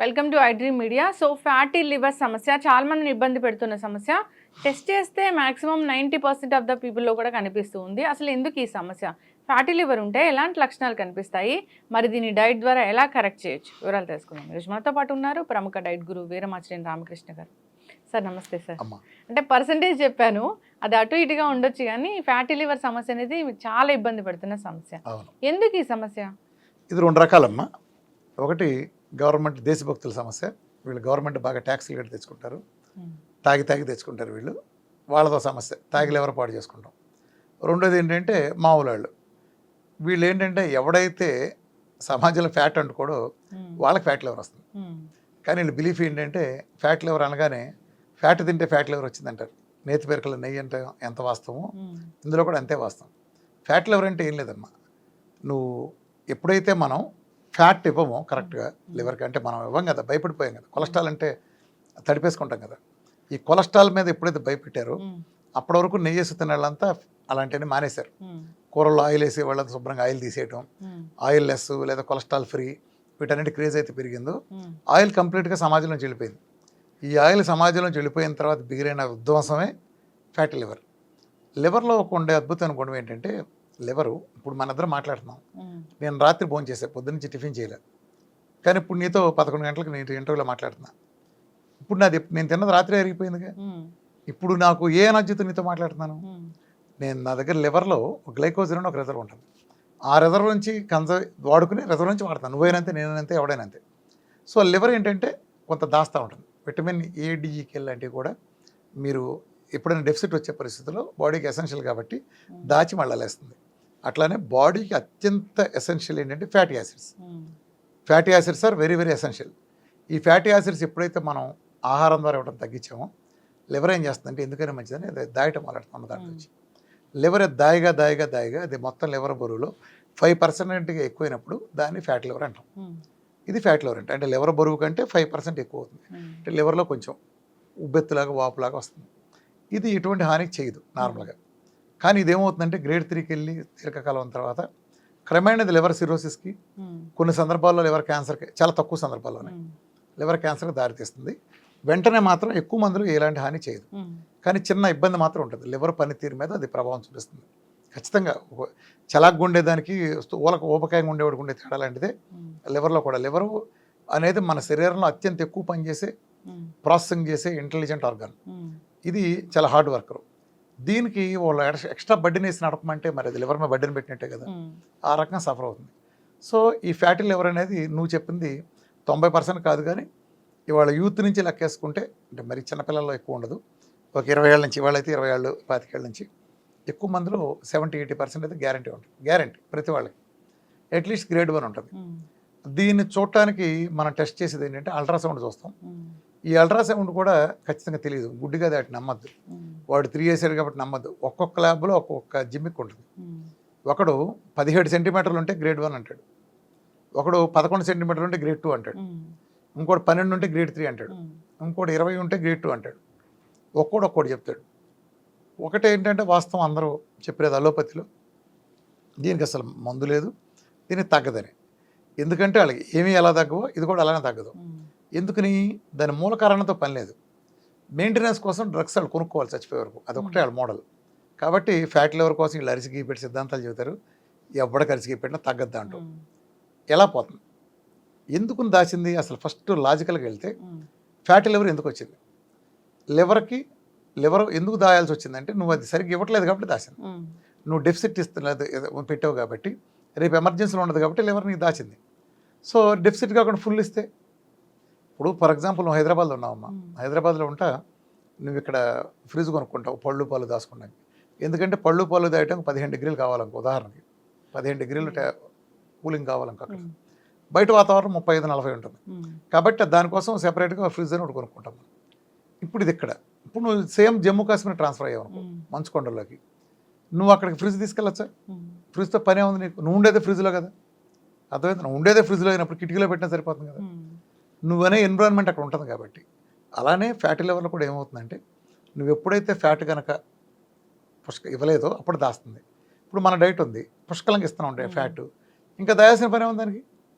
Welcome to iDream media. So fatty liver సమస్య చాలా మందిని ఇబ్బంది పెడుతున్న సమస్య. టెస్ట్ చేస్తే మాక్సిమం 90% ఆఫ్ ద పీపుల్లో కూడా కనిపిస్తూ ఉంది. అసలు ఎందుకు ఈ సమస్య? ఫ్యాటీ లివర్ ఉంటే ఎలాంటి లక్షణాలు కనిపిస్తాయి? మరి దీన్ని డైట్ ద్వారా ఎలా కరెక్ట్ చేయొచ్చు? వివరాలు తెలుసుకుందాం. ఈరోజు మనతో పాటు ఉన్నారు ప్రముఖ డైట్ గురువు వీరమాచినేని రామకృష్ణ గారు. సార్ నమస్తే సార్. అంటే పర్సంటేజ్ చెప్పాను, అది అటు ఇటుగా ఉండొచ్చు, కానీ ఫ్యాటీ లివర్ సమస్య అనేది చాలా ఇబ్బంది పెడుతున్న సమస్య. ఎందుకు ఈ సమస్య? ఇది రెండు రకాలమ్మా. ఒకటి గవర్నమెంట్ దేశభక్తుల సమస్య. వీళ్ళు గవర్నమెంట్ బాగా ట్యాక్స్లు కట్టి తెచ్చుకుంటారు, తాగి తెచ్చుకుంటారు వీళ్ళు, వాళ్ళతో సమస్య. తాగి ఎవరు పాటు చేసుకుంటాం. రెండోది ఏంటంటే మామూలు వాళ్ళు. వీళ్ళు ఏంటంటే ఎవడైతే సమాజంలో ఫ్యాట్ అంటుకోడో వాళ్ళకి ఫ్యాట్ లివర్ వస్తుంది. కానీ వీళ్ళు బిలీఫ్ ఏంటంటే ఫ్యాట్ లివర్ అనగానే ఫ్యాట్ తింటే ఫ్యాట్ లివర్ వచ్చిందంటారు. నేతి పేరుకల నెయ్యి అంటే ఎంత వాస్తవమో ఇందులో కూడా అంతే వాస్తవం. ఫ్యాట్ లివర్ అంటే ఏం లేదమ్మా, నువ్వు ఎప్పుడైతే మనం ఫ్యాట్ ఇవ్వమో కరెక్ట్గా లివర్కి, అంటే మనం ఇవ్వం కదా, భయపడిపోయాం కదా. కొలెస్ట్రాల్ అంటే తడిపేసుకుంటాం కదా. ఈ కొలెస్ట్రాల్ మీద ఎప్పుడైతే భయపెట్టారో అప్పటి వరకు నెయ్యి వేసి తినేళ్ళంతా అలాంటివన్నీ మానేశారు. కూరల్లో ఆయిల్ వేసే వాళ్ళంతా శుభ్రంగా ఆయిల్ తీసేయటం, ఆయిల్ లెస్ లేదా కొలెస్ట్రాల్ ఫ్రీ, వీటన్నిటి క్రేజ్ అయితే పెరిగిందో ఆయిల్ కంప్లీట్గా సమాజంలోంచి వెళ్ళిపోయింది. ఈ ఆయిల్ సమాజంలోంచి వెళ్ళిపోయిన తర్వాత బిగిరైన విధ్వంసమే ఫ్యాటీ లివర్. లివర్లో ఉండే అద్భుతమైన గుణం ఏంటంటే, లివరు ఇప్పుడు మన ఇద్దరం మాట్లాడుతున్నాం, నేను రాత్రి భోజనం చేశాను, పొద్దున్నుంచి టిఫిన్ చేయలేదు, కానీ ఇప్పుడు నీతో 11 గంటలకు నేను ఇంటర్వ్యూలో మాట్లాడుతున్నా. ఇప్పుడు నేను తిన్నది రాత్రి అరిగిపోయిందిగా. ఇప్పుడు నాకు ఏ ఎనర్జీతో నీతో మాట్లాడుతున్నాను? నా దగ్గర లివర్లో గ్లైకోజన్ అని ఒక రిజర్వ్ ఉంటుంది. ఆ రిజర్వ్ నుంచి వాడుకుని రిజర్వ్ నుంచి వాడతాను. నువ్వేనంతే, నేనంతే, ఎవడైనంతే. సో లివర్ ఏంటంటే కొంత దాస్తూ ఉంటుంది. విటమిన్ ఏ, డిఈకి లాంటివి కూడా మీరు ఎప్పుడైనా డెఫిసిట్ వచ్చే పరిస్థితుల్లో బాడీకి ఎసెన్షియల్ కాబట్టి దాచి మళ్ళలేస్తుంది. అట్లానే బాడీకి అత్యంత ఎసెన్షియల్ ఏంటంటే fatty acids. Fatty acids are very very essential. ఈ ఫ్యాటీ యాసిడ్స్ ఎప్పుడైతే మనం ఆహారం ద్వారా ఇవ్వడం తగ్గించామో లివర్ ఏం చేస్తుందంటే, ఎందుకైనా మంచిదని అది దాయటం మొదలెడుతుంది. దాంట్లో నుంచి లివర్ దాయిగా అది మొత్తం లివర్ బరువులో 5% ఎక్కువైనప్పుడు దాన్ని ఫ్యాట్ లివర్ అంటాం. ఇది ఫ్యాట్ లివర్ అంటే లివర్ బరువు కంటే 5% ఎక్కువ అవుతుంది. అంటే లివర్లో కొంచెం ఉబ్బెత్తులాగా వాపులాగా వస్తుంది. ఇది ఎటువంటి హానికి చేయదు నార్మల్గా. కానీ ఇదేమవుతుందంటే గ్రేడ్ 3కి వెళ్ళి దీర్ఘకాలం తర్వాత క్రమేణా లివర్ సిరోసిస్కి, కొన్ని సందర్భాల్లో లివర్ క్యాన్సర్కి, చాలా తక్కువ సందర్భాల్లోనే లివర్ క్యాన్సర్కి దారితీస్తుంది. వెంటనే మాత్రం ఎక్కువ మందులు ఎలాంటి హాని చేయదు, కానీ చిన్న ఇబ్బంది మాత్రం ఉంటుంది. లివర్ పనితీరు మీద అది ప్రభావం చూపిస్తుంది ఖచ్చితంగా. చలాగ్గా ఉండేదానికి ఊబకాయంగా ఉండేవాడికి ఉండే తేడా లాంటిదే లివర్లో కూడా. లివర్ అనేది మన శరీరంలో అత్యంత ఎక్కువ పనిచేసే, ప్రాసెసింగ్ చేసే ఇంటెలిజెంట్ ఆర్గాన్. ఇది చాలా హార్డ్ వర్కర్. దీనికి వాళ్ళు ఎక్స్ట్రా బడ్డీని వేసి నడపమంటే మరి అది లివర్ మీద బడ్డీని పెట్టినట్టే కదా, ఆ రకంగా సఫర్ అవుతుంది. సో ఈ ఫ్యాటీ లివర్ అనేది నువ్వు చెప్పింది 90% కాదు, కానీ ఇవాళ యూత్ నుంచి లెక్కేసుకుంటే, అంటే మరి చిన్నపిల్లల్లో ఎక్కువ ఉండదు, ఒక 20 ఏళ్ళ నుంచి, వాళ్ళైతే 20 ఏళ్ళు 25 ఏళ్ళ నుంచి ఎక్కువ మందిలో 70-80% అయితే గ్యారంటీ ఉంటుంది. గ్యారంటీ ప్రతి వాళ్ళకి అట్లీస్ట్ గ్రేడ్ 1 ఉంటుంది. దీన్ని చూడటానికి మనం టెస్ట్ చేసేది ఏంటంటే అల్ట్రాసౌండ్ చూస్తాం. ఈ అల్ట్రాసౌండ్ కూడా ఖచ్చితంగా తెలియదు, గుడ్డిగా దాటి నమ్మద్దు. వాడు 3 వేసాడు కాబట్టి నమ్మద్దు. ఒక్కొక్క ల్యాబ్లో ఒక్కొక్క జిమ్మిక్ ఉంటుంది. ఒకడు 17 సెంటీమీటర్లు ఉంటే గ్రేడ్ 1 అంటాడు, ఒకడు 11 సెంటీమీటర్లు ఉంటే గ్రేడ్ 2 అంటాడు, ఇంకోటి 12 ఉంటే గ్రేడ్ 3 అంటాడు, ఇంకోటి 20 ఉంటే గ్రేడ్ 2 అంటాడు. ఒక్కోటి చెప్తాడు. ఒకటి ఏంటంటే వాస్తవం అందరూ చెప్పేది అలోపతిలో దీనికి అసలు మందు లేదు, దీనికి తగ్గదని. ఎందుకంటే వాళ్ళకి ఏమీ ఎలా తగ్గవో ఇది కూడా అలానే తగ్గదు. ఎందుకని? దాని మూల కారణంతో పని లేదు. మెయింటెనెన్స్ కోసం డ్రగ్స్ వాళ్ళు కొనుక్కోవాలి చచ్చిపోయే వరకు, అదొకటే వాళ్ళ మోడల్. కాబట్టి ఫ్యాట్ లివర్ కోసం వీళ్ళు అరిసి గీపెట్టి సిద్ధాంతాలు చెబుతారు. ఎవరికి అరిసి గీపెట్టినా తగ్గద్దు అంటూ. ఎలా పోతుంది? ఎందుకు దాచింది? అసలు ఫస్ట్ లాజికల్గా వెళ్తే ఫ్యాటీ లివర్ ఎందుకు వచ్చింది? లివర్ ఎందుకు దాయాల్సి వచ్చిందంటే, నువ్వు అది సరిగ్గా ఇవ్వట్లేదు కాబట్టి దాచింది. నువ్వు డెఫిసిట్ పెట్టావు కాబట్టి, రేపు ఎమర్జెన్సీలో ఉండదు కాబట్టి లివర్ నీకు దాచింది. సో డెఫిసిట్ కాకుండా ఫుల్ ఇస్తే, ఇప్పుడు ఫర్ ఎగ్జాంపుల్ నువ్వు హైదరాబాద్లో ఉన్నావమ్మా, హైదరాబాద్లో ఉంటా, నువ్వు ఇక్కడ ఫ్రిడ్జ్ కొనుక్కుంటావు పళ్ళు పాలు దాచుకున్నాక. ఎందుకంటే పళ్ళు పాలు దాయటం 15 డిగ్రీలు కావాలనుకో, ఉదాహరణకి 15 డిగ్రీలు కూలింగ్ కావాలనుకో. అక్కడ బయట వాతావరణం 35-40 ఉంటుంది కాబట్టి దానికోసం సెపరేట్గా ఫ్రిడ్జ్ అని ఒకటి కొనుక్కుంటాం. ఇప్పుడు ఇది ఇక్కడ, ఇప్పుడు నువ్వు సేమ్ జమ్మూ కాశ్మీర్ ట్రాన్స్ఫర్ అయ్యావు అనుకో, మంచుకొండలోకి, నువ్వు అక్కడికి ఫ్రిడ్జ్ తీసుకెళ్ళొచ్చా? ఫ్రిడ్జ్తో పనే ఉంది నీకు? నువ్వు ఉండేదే ఫ్రిడ్జ్లో కదా, అర్థమైంది? నువ్వు ఉండేదే ఫ్రిడ్జ్లో అయినప్పుడు కిటికీలో పెట్టినా సరిపోతుంది కదా. నువ్వనే ఎన్విరాన్మెంట్ అక్కడ ఉంటుంది కాబట్టి. అలానే ఫ్యాటీ లివర్లో కూడా ఏమవుతుందంటే, నువ్వు ఎప్పుడైతే ఫ్యాట్ కనుక ఇవ్వలేదో అప్పుడు దాస్తుంది. ఇప్పుడు మన డైట్ ఉంది, పుష్కలంగా ఇస్తూనే ఉంటాయి ఫ్యాట్, ఇంకా దాయాల్సిన పనే ఉంది దానికి,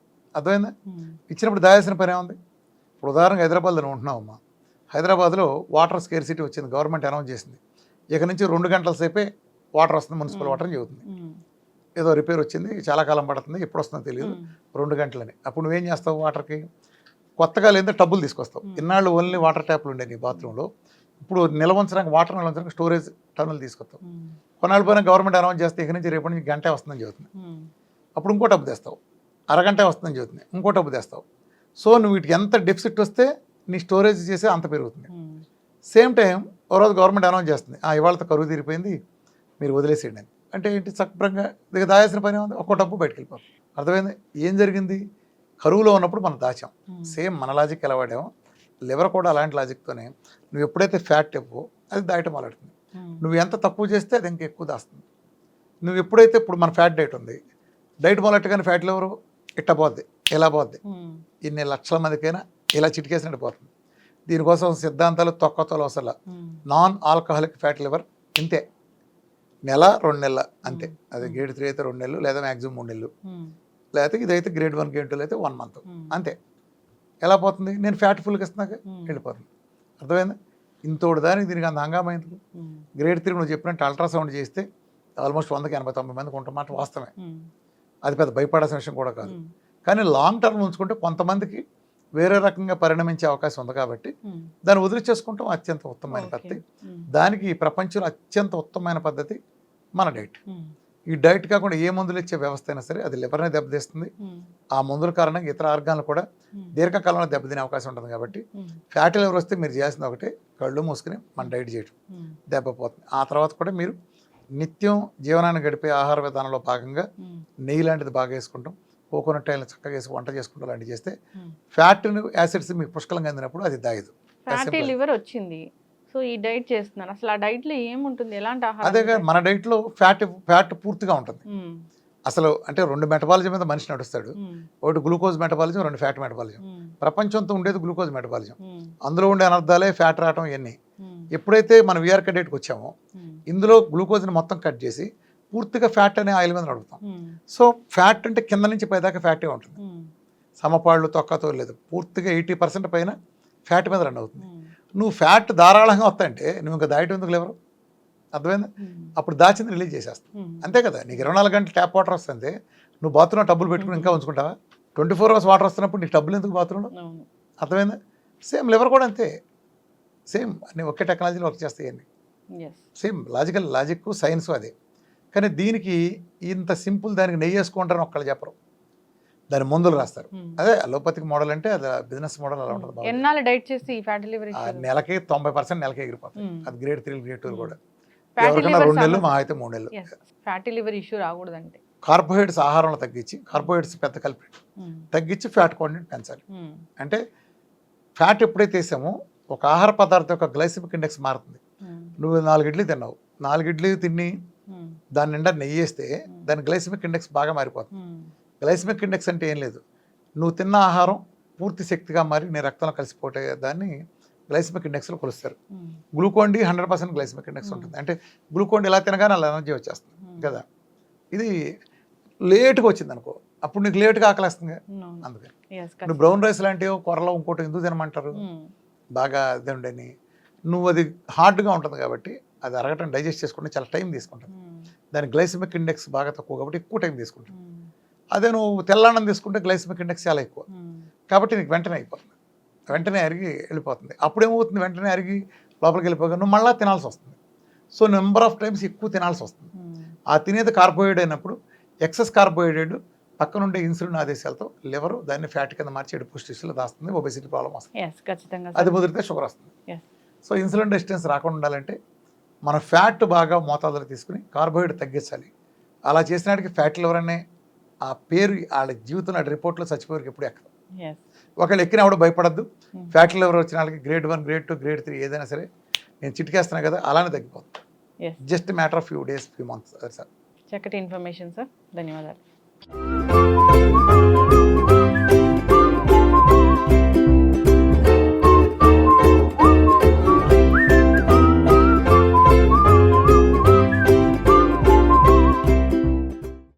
అర్థమైందా? ఇచ్చినప్పుడు దాయాల్సిన పనే ఉంది. ఇప్పుడు ఉదాహరణకు హైదరాబాద్లో నువ్వు ఉంటున్నావమ్మా, హైదరాబాద్లో వాటర్ స్కేర్సిటీ వచ్చింది, గవర్నమెంట్ అనౌన్స్ చేసింది. ఇక నుంచి 2 గంటల సేపే వాటర్ వస్తుంది, మున్సిపల్ వాటర్ అని చెబుతుంది. ఏదో రిపేర్ వచ్చింది, చాలా కాలం పడుతుంది, ఎప్పుడు వస్తుందో తెలియదు, 2 గంటలని. అప్పుడు నువ్వేం చేస్తావు? వాటర్కి కొత్తగా లేదా టబ్బులు తీసుకొస్తావు. ఇన్నాళ్ళు ఓన్లీ వాటర్ ట్యాప్లు ఉండే నీ బాత్రూంలో, ఇప్పుడు నిల్వంచడానికి వాటర్ నిల్వంచడానికి స్టోరేజ్ టన్నులు తీసుకొస్తావు. కొన్నాళ్ళు పోయినా గవర్నమెంట్ అనౌన్స్ చేస్తే ఇక నుంచి రేపటి నుంచి గంటే వస్తుందని చెబుతుంది. అప్పుడు ఇంకో టబ్బు తెస్తావు, అరగంటే వస్తుందని చెబుతుంది, ఇంకో టబ్బు తెస్తావు. సో నువ్వు వీటికి ఎంత డెఫిసిట్ వస్తే నీ స్టోరేజ్ చేసే అంత పెరుగుతుంది. సేమ్ టైం ఓ రోజు గవర్నమెంట్ అనౌన్స్ చేస్తుంది, ఇవాళతో కరువు తీరిపోయింది, మీరు వదిలేసేయండి అని. అంటే ఏంటి? చక్కగా దగ్గర దాయాల్సిన పని ఉంది, ఒక్కో డబ్బు బయటకు వెళ్ళిపోతుంది. అర్థమైంది? ఏం జరిగింది? కరువులో ఉన్నప్పుడు మనం దాచాం. సేమ్ మన లాజిక్ ఎలా వాడామో, లివర్ కూడా అలాంటి లాజిక్తోనే నువ్వు ఎప్పుడైతే ఫ్యాట్ ఇవ్వో అది దాయటం మొదలెడుతుంది. నువ్వు ఎంత తక్కువ చేస్తే అది ఇంకా ఎక్కువ దాస్తుంది. నువ్వు ఎప్పుడైతే ఇప్పుడు మన ఫ్యాట్ డైట్ ఉంది, డైట్ మొదలెట్టగానే ఫ్యాట్ లివర్ ఇట్ట పోద్ది, ఇలా పోద్ది. ఇన్ని లక్షల మందికైనా ఇలా చిటికేసినట్టు పోతుంది. దీనికోసం సిద్ధాంతాలు తొక్కతోలు అసలు. నాన్ ఆల్కహాలిక్ ఫ్యాట్ లివర్ ఇంతే, నెల 2 నెలల అంతే. అది గ్రేడ్ 3 అయితే 2 నెలలు, లేదా మ్యాక్సిమం 3 నెలలు, లేకపోతే ఇదైతే గ్రేడ్ 1 గ్రేడ్ 2 అయితే 1 మంత్ అంతే. ఎలా పోతుంది? నేను ఫ్యాట్ ఫుల్గా ఇస్తున్నాక వెళ్ళిపోతుంది. అర్థమైంది? ఇంతోటి దానికి దీనికి అంత హంగామా ఎందుకు? గ్రేడ్ 3 నువ్వు చెప్పినట్టు అల్ట్రాసౌండ్ చేస్తే ఆల్మోస్ట్ 100కి 80-90 మందికి ఉంటున్నమాట వాస్తవమే. అది పెద్ద భయపడాల్సిన విషయం కూడా కాదు. కానీ లాంగ్ టర్మ్ ఉంచుకుంటే కొంతమందికి వేరే రకంగా పరిణమించే అవకాశం ఉంది. కాబట్టి దాన్ని వదిలిచేసుకుంటాం అత్యంత ఉత్తమమైన పద్ధతి. దానికి ఈ ప్రపంచంలో అత్యంత ఉత్తమమైన పద్ధతి మన డైట్. ఈ డైట్ కాకుండా ఏ మందులు ఇచ్చే వ్యవస్థ అయినా సరే అది లివర్ని దెబ్బతీస్తుంది. ఆ మందుల కారణంగా ఇతర ఆర్గాన్లు కూడా దీర్ఘకాలంలో దెబ్బతినే అవకాశం ఉంటుంది. కాబట్టి ఫ్యాటీ లివర్ వస్తే మీరు చేయాల్సింది ఒకటే, కళ్ళు మూసుకుని మన డైట్ చేయడం, దెబ్బపోతుంది. ఆ తర్వాత కూడా మీరు నిత్యం జీవనాన్ని గడిపే ఆహార విధానంలో భాగంగా నెయ్యి లాంటిది బాగా వేసుకుంటాం, కోకోనట్ ఆయిల్ చక్కగా వేసి వంట చేసుకుంటాం, లాంటివి చేస్తే ఫ్యాట్ యాసిడ్స్ మీకు పుష్కలంగా అందినప్పుడు అది దాయదు. ఫ్యాటీ లివర్ వచ్చింది, సో ఈ డైట్ చేస్తున్నాను, అసలు ఆ డైట్ లో ఏముంటుంది, ఎలాంటి ఆహారం? అదే మన డైట్ లో ఫ్యాట్ పూర్తిగా ఉంటుంది. అసలు అంటే 2 మెటబాలిజం మీద మనిషి నడుస్తాడు. ఒకటి గ్లూకోజ్ మెటబాలిజం, 2 ఫ్యాట్ మెటబాలిజం. ప్రపంచంతో ఉండేది గ్లూకోజ్ మెటబాలిజం. అందులో ఉండే అనర్థాలే ఫ్యాట్ రావటం ఇవన్నీ. ఎప్పుడైతే మనం విఆర్కే డైట్కి వచ్చామో ఇందులో గ్లూకోజ్ని మొత్తం కట్ చేసి పూర్తిగా ఫ్యాట్ అనే ఆయిల్ మీద నడుపుతాం. సో ఫ్యాట్ అంటే కింద నుంచి పైదాకా ఫ్యాటే ఉంటుంది, సమపాళ్ళు తొక్కతో లేదు. పూర్తిగా 80% పైన ఫ్యాట్ మీద రన్ అవుతుంది. నువ్వు ఫ్యాట్ ధారాళంగా వస్తాయంటే నువ్వు ఇంకా దాయటం ఎందుకు లేవరు? అర్థమైందా? అప్పుడు దాచింది రిలీజ్ చేసేస్తాం, అంతే కదా. నీకు 24 గంటలు ట్యాప్ వాటర్ వస్తుంది, నువ్వు బాత్రూంలో టబ్బులు పెట్టుకుని ఇంకా ఉంచుకుంటావా? 24 అవర్స్ వాటర్ వస్తున్నప్పుడు నీకు టబ్బులు ఎందుకు బాత్రూంలో? అర్థమైందా? సేమ్ లివర్ కూడా అంతే, సేమ్ అన్ని ఒకే టెక్నాలజీలో వర్క్ చేస్తాయి అన్ని. సేమ్ లాజిక్ సైన్స్ అదే. కానీ దీనికి ఇంత సింపుల్, దానికి నెయ్యి వేసుకుంటారని ఒక్కళ్ళు చెప్పరు, దాని మందులు రాస్తారు. అదే అలోపతిక్ మోడల్ అంటే అది బిజినెస్ మోడల్ అలా ఉంటుంది. ఎన్నాళ్ళు డైట్ చేసి ఈ ఫ్యాటీ లివర్ నెలకి 90% నెలకి ఎగిరిపోతుంది. అది గ్రేడ్ 3 గ్రేడ్ 2 కూడా ఎవరికైనా 2 నెలలు, మా అయితే 3 నెలలు. ఫ్యాటీ లివర్ ఇష్యూ రాకూడదంటే కార్బోహైడ్రేట్స్ ఆహారంలో తగ్గించి, కార్బోహైడ్రేట్స్ పెద్ద కల్పిట్ తగ్గించి ఫ్యాట్ క్వాంటిటీ పెంచాలి. అంటే ఫ్యాట్ ఎప్పుడైతే వేసామో ఒక ఆహార పదార్థం యొక్క గ్లైసెమిక్ ఇండెక్స్ మారుతుంది. నువ్వు 4 ఇడ్లీ తిన్నావు, 4 ఇడ్లీ తిని దాని నిండా నెయ్యి వేస్తే దాని గ్లైసెమిక్ ఇండెక్స్ బాగా మారిపోతుంది. గ్లైసెమిక్ ఇండెక్స్ అంటే ఏం లేదు, నువ్వు తిన్న ఆహారం పూర్తి శక్తిగా మారి నీ రక్తంలో కలిసిపోతే దాన్ని గ్లైసెమిక్ ఇండెక్స్లో కొలుస్తారు. గ్లూకోన్ డి 100% గ్లైసెమిక్ ఇండెక్స్ ఉంటుంది. అంటే గ్లూకోన్ డి ఎలా తినగానే అలా ఎనర్జీ వచ్చేస్తుంది కదా. ఇది లేట్గా వచ్చింది అనుకో, అప్పుడు నీకు లేట్గా ఆకలిస్తుంది. అందుకని నువ్వు బ్రౌన్ రైస్ లాంటివి కూరలో ఇంకోటి ఎందుకు తినమంటారు, బాగా తినండి. నువ్వు అది హార్డ్గా ఉంటుంది కాబట్టి అది అరగటం, డైజెస్ట్ చేసుకుంటే చాలా టైం తీసుకుంటుంది. దాని గ్లైసెమిక్ ఇండెక్స్ బాగా తక్కువ కాబట్టి ఎక్కువ టైం తీసుకుంటుంది. అదే నువ్వు తెల్లన్నం తీసుకుంటే గ్లైసెమిక్ ఇండెక్స్ చాలా ఎక్కువ కాబట్టి నీకు వెంటనే అయిపోతుంది, వెంటనే అరిగి వెళ్ళిపోతుంది. అప్పుడేమవుతుంది, వెంటనే అరిగి లోపలికి వెళ్ళిపోగా నువ్వు మళ్ళీ తినాల్సి వస్తుంది. సో నెంబర్ ఆఫ్ టైమ్స్ ఎక్కువ తినాల్సి వస్తుంది. ఆ తినేది కార్బోహైడ్రేట్ అయినప్పుడు ఎక్సెస్ కార్బోహైడ్రేట్ పక్కనుండే ఇన్సులిన్ ఆదేశాలతో లివర్ దాన్ని ఫ్యాట్ కింద మార్చి ఎడుపు టిష్యూలో దాస్తుంది, ఒబెసిటీ ప్రాబ్లం వస్తుంది. అది ముదిరితే షుగర్ వస్తుంది. సో ఇన్సులిన్ రెసిస్టెన్స్ రాకుండా ఉండాలంటే మన ఫ్యాట్ బాగా మోతాదులో తీసుకుని కార్బోహైడ్రేట్ తగ్గించాలి. అలా చేసినాటికి ఫ్యాట్ లివర్ అనే ఆ పేరు వాళ్ళ జీవితంలో రిపోర్ట్లో చచ్చిపోయారికి ఎప్పుడు ఎక్కదు. ఒకళ్ళు ఎక్కిన ఆవిడ భయపడద్దు. ఫ్యాట్ లివర్ వచ్చిన వాళ్ళకి గ్రేడ్ 1 గ్రేడ్ 2 గ్రేడ్ 3 ఏదైనా సరే నేను చిటికేస్తున్నా కదా, అలానే తగ్గిపోతుంది. Just matter of few days, few months. Sir చక్కటి ఇన్ఫర్మేషన్ సార్, ధన్యవాదాలు.